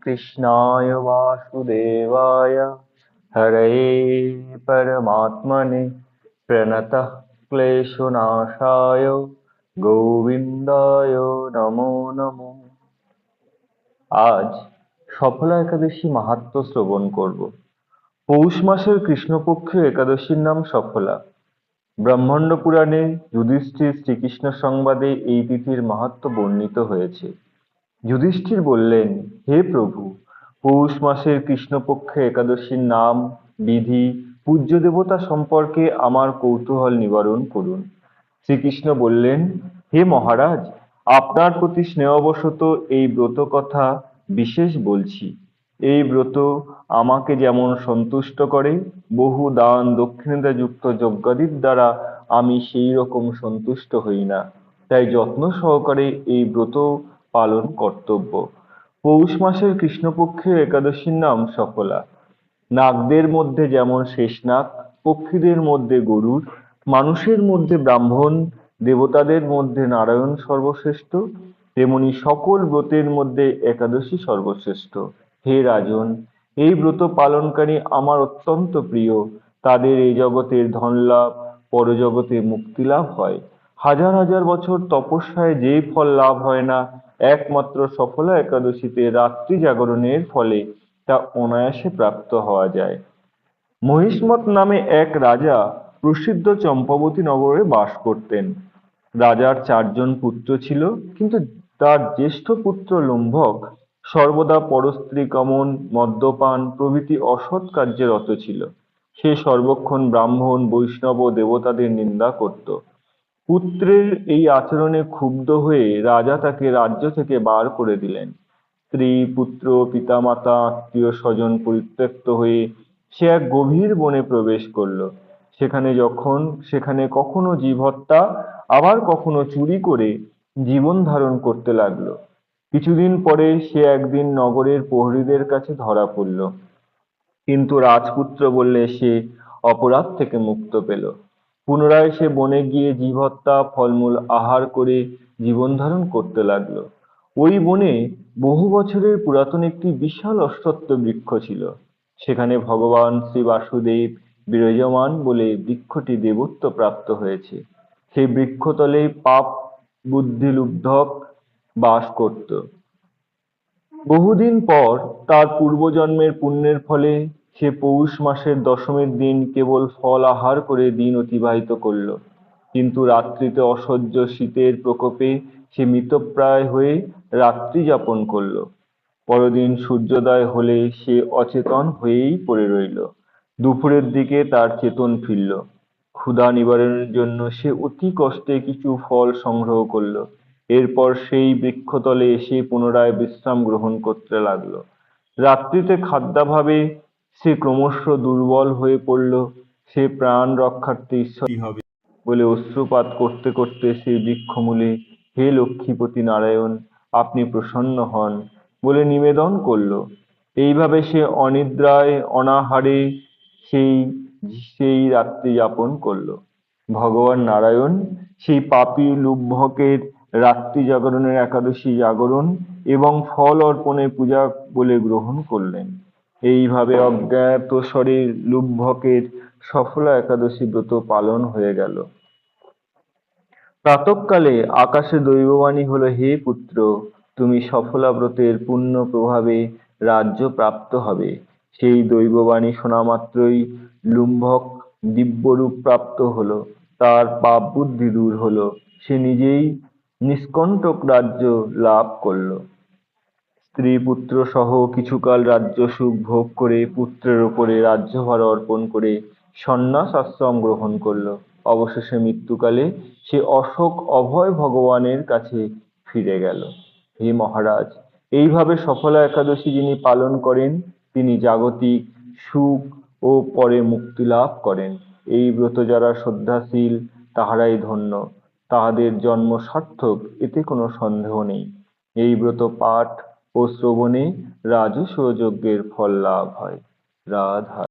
कृष्णाय वासुदेवाय हरये परमात्मने प्रणतः क्लेशनाशाय गोविन्दाय नमो नमः। আজ সফলা একাদশী মাহাত্ম্য শ্রবণ করব। পৌষ মাসের কৃষ্ণপক্ষের একাদশীর নাম সফলা। ব্রহ্মাণ্ড পুরাণে যুধিষ্ঠির শ্রীকৃষ্ণ সংবাদে এই তিথির মাহাত্ম্য বর্ণিত হয়েছে। যুধিষ্ঠির বললেন, হে প্রভু, পৌষ মাসের কৃষ্ণপক্ষে একাদশীর নাম, বিধি, পূজ্য দেবতা সম্পর্কে আমার কৌতূহল নিবারণ করুন। শ্রীকৃষ্ণ বললেন, হে মহারাজ, আপনার প্রতি স্নেহবশত এই ব্রত কথা বিশেষ বলছি। এই ব্রত আমাকে যেমন সন্তুষ্ট করে, বহু দান দক্ষিণতা যুক্ত যজ্ঞাদির দ্বারা আমি সেই রকম সন্তুষ্ট হই না। তাই যত্ন সহকারে এই ব্রত পালন কর্তব্য। পৌষ মাসের কৃষ্ণপক্ষের একাদশীর নাম সফলা। নাগদের মধ্যে যেমন শেষনাগ, পক্ষীদের মধ্যে গরুড়, মানুষের মধ্যে ব্রাহ্মণ, দেবতাদের মধ্যে নারায়ণ সর্বশ্রেষ্ঠ, তেমনি সকল ব্রতের মধ্যে একাদশী সর্বশ্রেষ্ঠ। হে রাজন, এই ব্রত পালনকারী আমার অত্যন্ত প্রিয়। তাদের এই জগতের ধন লাভ, পরজগতে মুক্তি লাভ হয়। হাজার হাজার বছর তপস্যায় যেই ফল লাভ হয় না, একমাত্র সফলা একাদশীতে রাত্রি জাগরণের ফলে তা অনায়াসে প্রাপ্ত হওয়া যায়। মহিষ্মত নামে এক রাজা প্রসিদ্ধ চম্পাবতী নগরে বাস করতেন। রাজার 4 জন পুত্র ছিল, কিন্তু তার জ্যেষ্ঠ পুত্র লুম্ভক সর্বদা পরস্ত্রী কামন, মদ্যপান প্রভৃতি অসৎ কার্যে রত ছিল। সে সর্বক্ষণ ব্রাহ্মণ, বৈষ্ণব ও দেবতাদের নিন্দা করত। পুত্রের এই আচরণে ক্ষুব্ধ হয়ে রাজা তাকে রাজ্য থেকে বার করে দিলেন। স্ত্রী, পুত্র, পিতামাতা, আত্মীয় স্বজন পরিত্যক্ত হয়ে সে এক গভীর বনে প্রবেশ করল। সেখানে কখনো জীব হত্যা, আবার কখনো চুরি করে জীবন ধারণ করতে লাগলো। কিছুদিন পরে সে একদিন নগরের প্রহরীদের কাছে ধরা পড়ল, কিন্তু রাজপুত্র বললে সে অপরাধ থেকে মুক্ত পেল। পুনরায় সে বনে গিয়ে জীব হত্যা, ফলমূল আহার করে জীবন ধারণ করতে লাগলো। ওই বনে বহু বছরের পুরাতন একটি বিশাল অশ্বত্থ বৃক্ষ ছিল। সেখানে ভগবান শ্রী বাসুদেব বিরাজমান বলে বৃক্ষটি দেবত্ব প্রাপ্ত হয়েছে। সেই বৃক্ষতলে পাপ বুদ্ধি লুব্ধক বাস করত। বহুদিন পর তার পূর্বজন্মের পুণ্যের ফলে সে পৌষ মাসের দশমীর দিন কেবল ফল আহার করে দিন অতিবাহিত করল। কিন্তু রাত্রিতে অসহ্য শীতের প্রকোপে সে মৃতপ্রায় হয়ে রাত্রি যাপন করল। পরদিন সূর্যোদয় হলে সে অচেতন হয়েই পড়ে রইল। দুপুরের দিকে তার চেতন ফিরল। ক্ষুধা নিবারণের জন্য সে অতি কষ্টে কিছু ফল সংগ্রহ করল। এরপর সেই বৃক্ষতলে এসে পুনরায় বিশ্রাম গ্রহণ করতে লাগলো। রাত্রিতে খাদ্যাভাবে সে ক্রমশ দুর্বল হয়ে পড়ল। সে প্রাণ রক্ষার্থে ঈশ্বর হবে বলে অশ্রুপাত করতে করতে সেই বৃক্ষমূলে, হে লক্ষ্মীপতি নারায়ণ, আপনি প্রসন্ন হন বলে নিবেদন করল। এইভাবে সে অনিদ্রায় অনাহারে সেই সেই রাত্রি যাপন করল। ভগবান নারায়ণ সেই পাপী লুব্ধকের রাত্রি জাগরণের একাদশী জাগরণ এবং ফল অর্পণের পূজা বলে গ্রহণ করলেন। এইভাবে অজ্ঞাতসারে লুব্ধকের সফলা একাদশী ব্রত পালন হয়ে গেল। প্রাতঃকালে আকাশে দৈববাণী হলো, হে পুত্র, তুমি সফলা ব্রতের পুণ্য প্রভাবে রাজ্য প্রাপ্ত হবে। সেই দৈববাণী শোনা মাত্রই লুম্ভক দিব্যরূপ প্রাপ্ত হলো। তার পাপ বুদ্ধি দূর হলো। সে নিজেই নিষ্কণ্টক রাজ্য লাভ করল। স্ত্রী পুত্র সহ কিছুকাল রাজ্য সুখ ভোগ করে পুত্রের উপরে রাজ্যভার অর্পণ করে সন্ন্যাস আশ্রম গ্রহণ করল। অবশেষে মৃত্যুকালে সে অশোক অভয় ভগবানের কাছে ফিরে গেল। হে মহারাজ, এইভাবে সফলা একাদশী যিনি পালন করেন তিনি জাগতিক সুখ ও পরে মুক্তি লাভ করেন। এই ব্রত যারা শ্রদ্ধাশীল তাহারাই ধন্য, তাহাদের জন্ম সার্থক, এতে কোনো সন্দেহ নেই। এই ব্রত পাঠ ও শ্রবণে রাজসূয় যজ্ঞের ফল লাভ হয়। রাধা।